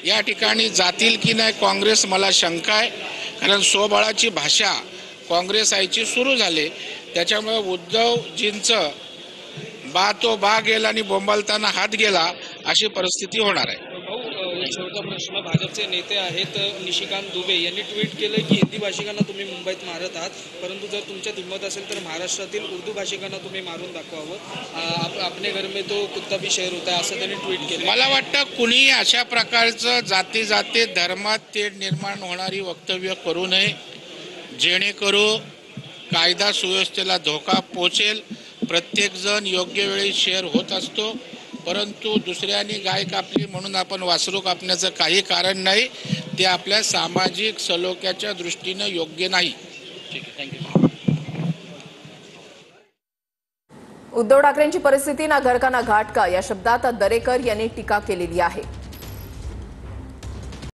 या ठिकाणी जातील की नाही काँग्रेस, मला शंका आहे. कारण स्वबळाची भाषा काँग्रेस आईची सुरू झाली. त्याच्यामुळे उद्धवजींचं बा तो बा गेला आणि बोंबालताना हात गेला अशी परिस्थिती होणार आहे. शेवटचा प्रश्न, भाजपचे नेते आहेत निशिकांत दुबे यांनी ट्विट केलं की हिंदी भाषिकांना तुम्ही मुंबईत मारत आहात, परंतु जर तुमच्यात हिंमत असेल तर महाराष्ट्रातील उर्दू भाषिकांना तुम्ही मारून दाखवावं. अपने घर में तो कुत्ता भी शेर होता है, असं त्यांनी ट्विट केलं. मला वाटतं कुणीही अशा प्रकारचं जाती जाती धर्मात तेढ निर्माण होणारी वक्तव्य करू नये, जेणेकरून कायदा सुव्यवस्थेला धोका पोचेल. प्रत्येकजण योग्य वेळी शेअर होत असतो, परंतु दुसऱ्याने गाय कापली म्हणून आपण वासरू कापण्याचं काही कारण नाही. ते आपल्या सामाजिक सलोख्याच्या दृष्टीनं योग्य नाही. ठीक आहे, थँक्यू. उद्धव ठाकरेंची परिस्थिती ना घर का ना घाट का या शब्दात दरेकर यांनी टीका केलेली आहे.